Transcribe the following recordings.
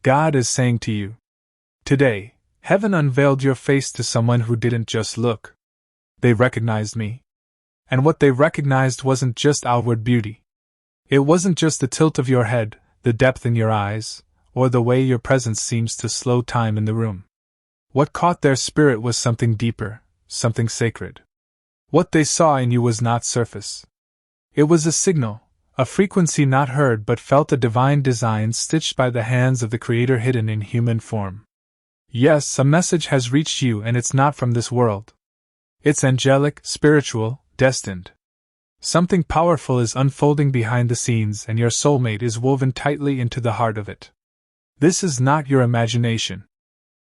God is saying to you, today, heaven unveiled your face to someone who didn't just look. They recognized me. And what they recognized wasn't just outward beauty. It wasn't just the tilt of your head, the depth in your eyes, or the way your presence seems to slow time in the room. What caught their spirit was something deeper, something sacred. What they saw in you was not surface. It was a signal, a frequency not heard but felt, a divine design stitched by the hands of the Creator hidden in human form. Yes, a message has reached you, and it's not from this world. It's angelic, spiritual, destined. Something powerful is unfolding behind the scenes, and your soulmate is woven tightly into the heart of it. This is not your imagination.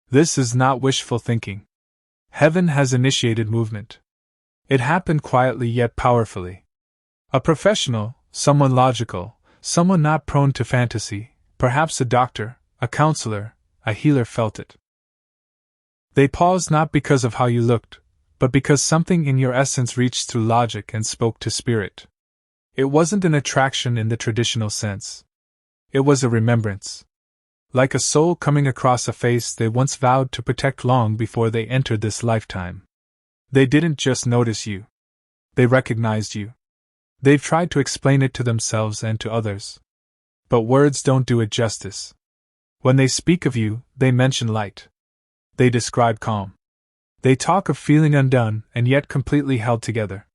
This is not wishful thinking. Heaven has initiated movement. It happened quietly yet powerfully. A professional, someone logical, someone not prone to fantasy, perhaps a doctor, a counselor, a healer felt it. They paused not because of how you looked, but because something in your essence reached through logic and spoke to spirit. It wasn't an attraction in the traditional sense. It was a remembrance. Like a soul coming across a face they once vowed to protect long before they entered this lifetime. They didn't just notice you. They recognized you. They've tried to explain it to themselves and to others. But words don't do it justice. When they speak of you, they mention light. They describe calm. They talk of feeling undone and yet completely held together.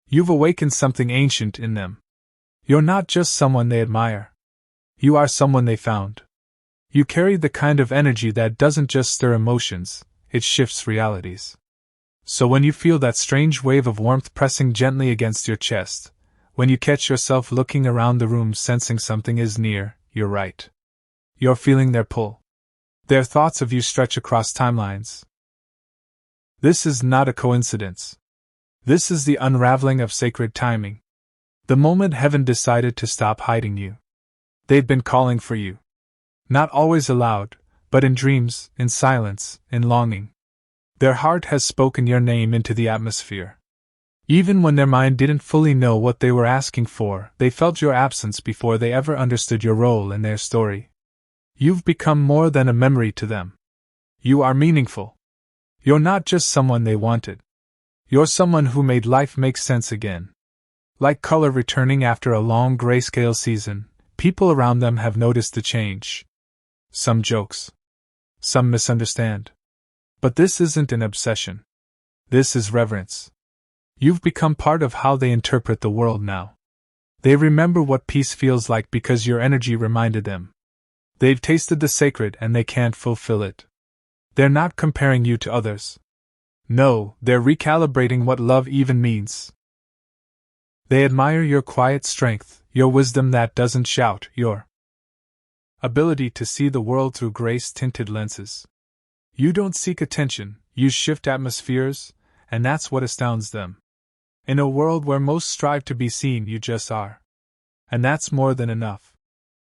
You've awakened something ancient in them. You're not just someone they admire. You are someone they found. You carry the kind of energy that doesn't just stir emotions, it shifts realities. So when you feel that strange wave of warmth pressing gently against your chest, when you catch yourself looking around the room sensing something is near, you're right. You're feeling their pull. Their thoughts of you stretch across timelines. This is not a coincidence. This is the unraveling of sacred timing. The moment heaven decided to stop hiding you. They've been calling for you. Not always aloud, but in dreams, in silence, in longing. Their heart has spoken your name into the atmosphere. Even when their mind didn't fully know what they were asking for, they felt your absence before they ever understood your role in their story. You've become more than a memory to them. You are meaningful. You're not just someone they wanted. You're someone who made life make sense again. Like color returning after a long grayscale season, people around them have noticed the change. Some jokes. Some misunderstand. But this isn't an obsession. This is reverence. You've become part of how they interpret the world now. They remember what peace feels like because your energy reminded them. They've tasted the sacred and they can't fulfill it. They're not comparing you to others. No, they're recalibrating what love even means. They admire your quiet strength, your wisdom that doesn't shout, your ability to see the world through grace-tinted lenses. You don't seek attention, you shift atmospheres, and that's what astounds them. In a world where most strive to be seen, you just are. And that's more than enough.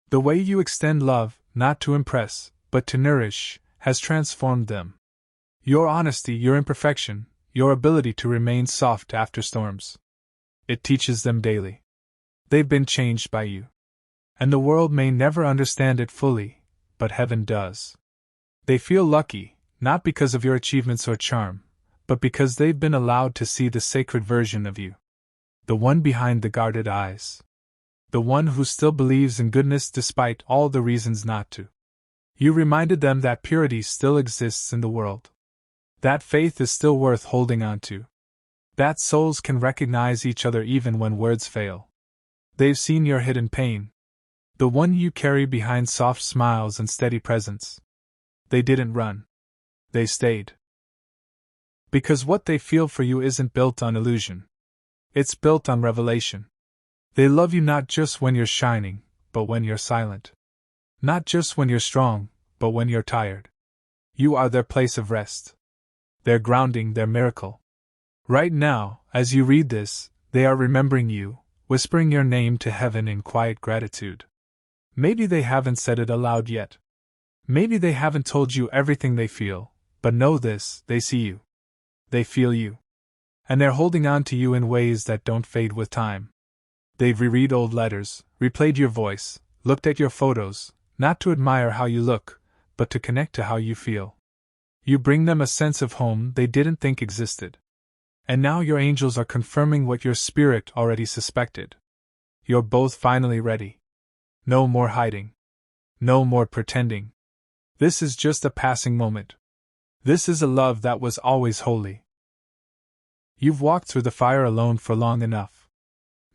The way you extend love, not to impress, but to nourish, has transformed them. Your honesty, your imperfection, your ability to remain soft after storms. It teaches them daily. They've been changed by you. And the world may never understand it fully, but heaven does. They feel lucky, not because of your achievements or charm, but because they've been allowed to see the sacred version of you. The one behind the guarded eyes. The one who still believes in goodness despite all the reasons not to. You reminded them that purity still exists in the world. That faith is still worth holding on to. That souls can recognize each other even when words fail. They've seen your hidden pain. The one you carry behind soft smiles and steady presence. They didn't run. They stayed. Because what they feel for you isn't built on illusion. It's built on revelation. They love you not just when you're shining, but when you're silent. Not just when you're strong, but when you're tired. You are their place of rest. Their grounding, their miracle. Right now, as you read this, they are remembering you, whispering your name to heaven in quiet gratitude. Maybe they haven't said it aloud yet. Maybe they haven't told you everything they feel, but know this, they see you. They feel you. And they're holding on to you in ways that don't fade with time. They've reread old letters, replayed your voice, looked at your photos, not to admire how you look, but to connect to how you feel. You bring them a sense of home they didn't think existed. And now your angels are confirming what your spirit already suspected. You're both finally ready. No more hiding. No more pretending. This is just a passing moment. This is a love that was always holy. You've walked through the fire alone for long enough.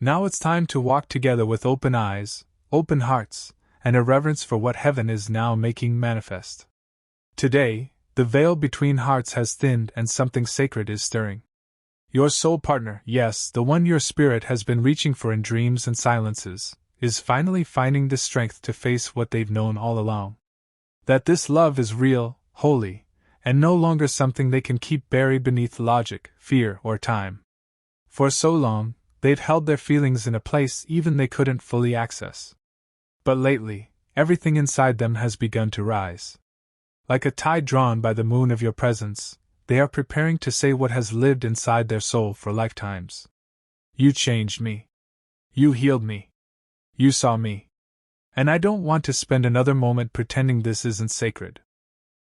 Now it's time to walk together with open eyes, open hearts, and a reverence for what heaven is now making manifest. Today, the veil between hearts has thinned and something sacred is stirring. Your soul partner, yes, the one your spirit has been reaching for in dreams and silences, is finally finding the strength to face what they've known all along. That this love is real, holy, and no longer something they can keep buried beneath logic, fear, or time. For so long, they'd held their feelings in a place even they couldn't fully access. But lately, everything inside them has begun to rise. Like a tide drawn by the moon of your presence, they are preparing to say what has lived inside their soul for lifetimes. You changed me. You healed me. You saw me. And I don't want to spend another moment pretending this isn't sacred.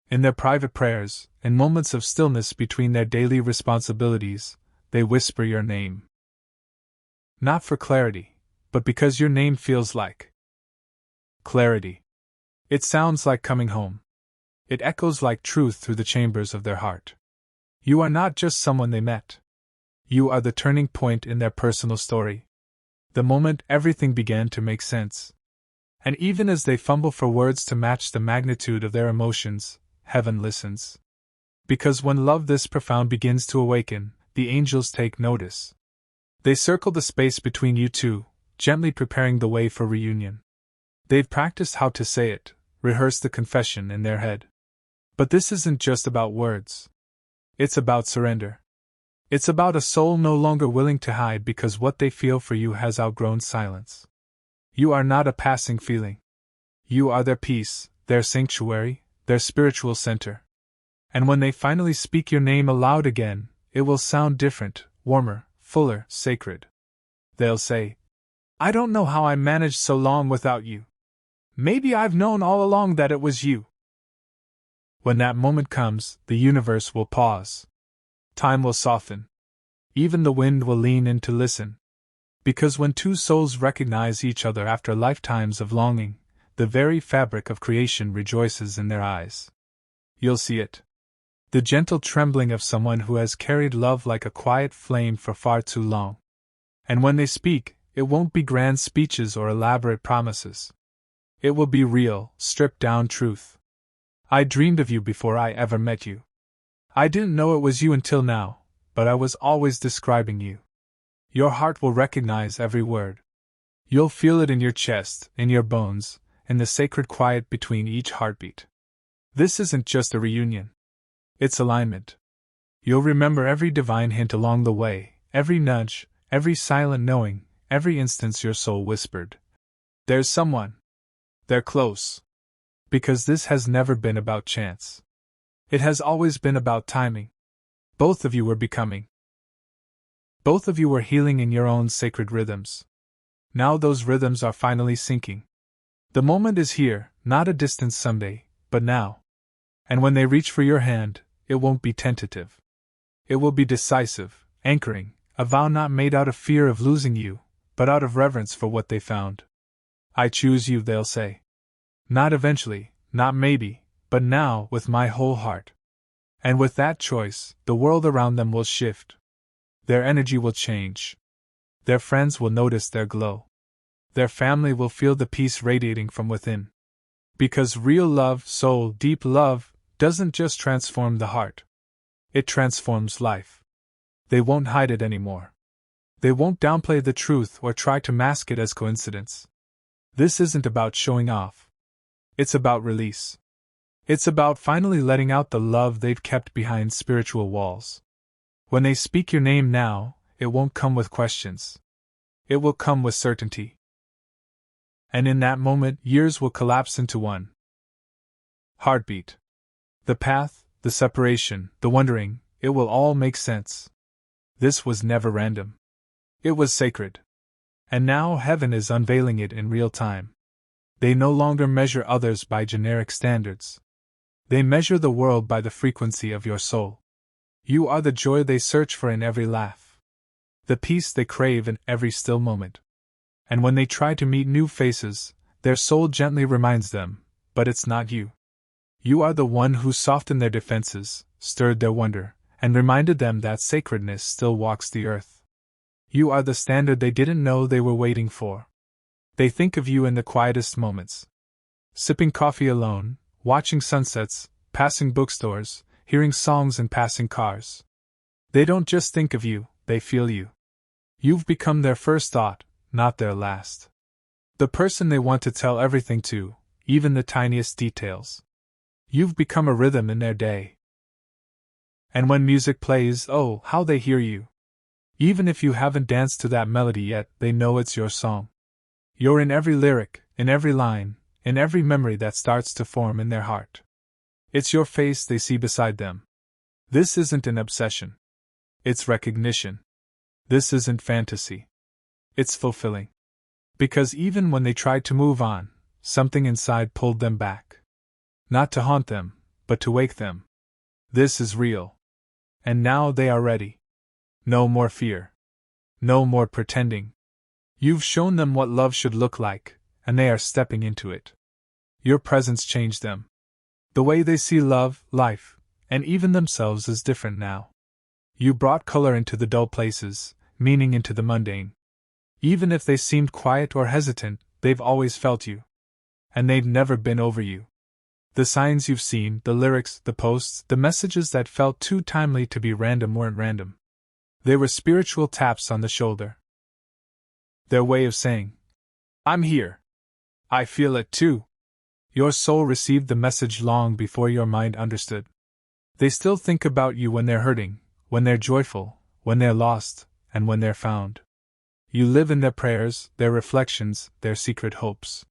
In their private prayers, in moments of stillness between their daily responsibilities, they whisper your name. Not for clarity, but because your name feels like clarity. It sounds like coming home. It echoes like truth through the chambers of their heart. You are not just someone they met. You are the turning point in their personal story. The moment everything began to make sense. And even as they fumble for words to match the magnitude of their emotions, heaven listens. Because when love this profound begins to awaken, the angels take notice. They circle the space between you two, gently preparing the way for reunion. They've practiced how to say it, rehearsed the confession in their head. But this isn't just about words. It's about surrender. It's about a soul no longer willing to hide because what they feel for you has outgrown silence. You are not a passing feeling. You are their peace, their sanctuary, their spiritual center. And when they finally speak your name aloud again, it will sound different, warmer, fuller, sacred. They'll say, "I don't know how I managed so long without you. Maybe I've known all along that it was you." When that moment comes, the universe will pause. Time will soften. Even the wind will lean in to listen. Because when two souls recognize each other after lifetimes of longing, the very fabric of creation rejoices in their eyes. You'll see it. The gentle trembling of someone who has carried love like a quiet flame for far too long. And when they speak, it won't be grand speeches or elaborate promises. It will be real, stripped down truth. I dreamed of you before I ever met you. I didn't know it was you until now, but I was always describing you. Your heart will recognize every word. You'll feel it in your chest, in your bones, in the sacred quiet between each heartbeat. This isn't just a reunion. It's alignment. You'll remember every divine hint along the way, every nudge, every silent knowing, every instance your soul whispered, "There's someone. They're close." Because this has never been about chance. It has always been about timing. Both of you were becoming. Both of you were healing in your own sacred rhythms. Now those rhythms are finally syncing. The moment is here, not a distant someday, but now. And when they reach for your hand, it won't be tentative. It will be decisive, anchoring, a vow not made out of fear of losing you, but out of reverence for what they found. "I choose you," they'll say. Not eventually, not maybe, but now with my whole heart. And with that choice, the world around them will shift. Their energy will change. Their friends will notice their glow. Their family will feel the peace radiating from within. Because real love, soul, deep love, doesn't just transform the heart. It transforms life. They won't hide it anymore. They won't downplay the truth or try to mask it as coincidence. This isn't about showing off. It's about release. It's about finally letting out the love they've kept behind spiritual walls. When they speak your name now, it won't come with questions. It will come with certainty. And in that moment, years will collapse into one heartbeat. The path, the separation, the wondering, it will all make sense. This was never random. It was sacred. And now heaven is unveiling it in real time. They no longer measure others by generic standards. They measure the world by the frequency of your soul. You are the joy they search for in every laugh, the peace they crave in every still moment. And when they try to meet new faces, their soul gently reminds them, but it's not you. You are the one who softened their defenses, stirred their wonder, and reminded them that sacredness still walks the earth. You are the standard they didn't know they were waiting for. They think of you in the quietest moments. Sipping coffee alone, watching sunsets, passing bookstores, hearing songs in passing cars. They don't just think of you, they feel you. You've become their first thought, not their last. The person they want to tell everything to, even the tiniest details. You've become a rhythm in their day. And when music plays, oh, how they hear you. Even if you haven't danced to that melody yet, they know it's your song. You're in every lyric, in every line, in every memory that starts to form in their heart. It's your face they see beside them. This isn't an obsession. It's recognition. This isn't fantasy. It's fulfilling. Because even when they tried to move on, something inside pulled them back. Not to haunt them, but to wake them. This is real. And now they are ready. No more fear. No more pretending. You've shown them what love should look like, and they are stepping into it. Your presence changed them. The way they see love, life, and even themselves is different now. You brought color into the dull places, meaning into the mundane. Even if they seemed quiet or hesitant, they've always felt you. And they've never been over you. The signs you've seen, the lyrics, the posts, the messages that felt too timely to be random weren't random. They were spiritual taps on the shoulder. Their way of saying, I'm here. I feel it too. Your soul received the message long before your mind understood. They still think about you when they're hurting, when they're joyful, when they're lost, and when they're found. You live in their prayers, their reflections, their secret hopes.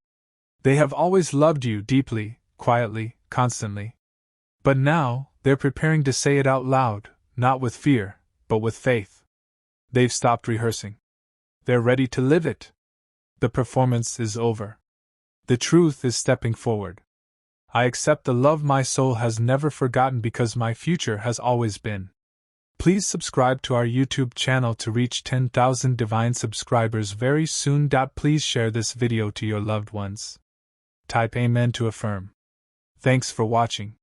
They have always loved you deeply, quietly, constantly. But now, they're preparing to say it out loud, not with fear, but with faith. They've stopped rehearsing. They're ready to live it. The performance is over. The truth is stepping forward. I accept the love my soul has never forgotten because my future has always been. Please subscribe to our YouTube channel to reach 10,000 divine subscribers very soon. Please share this video to your loved ones. Type Amen to affirm. Thanks for watching.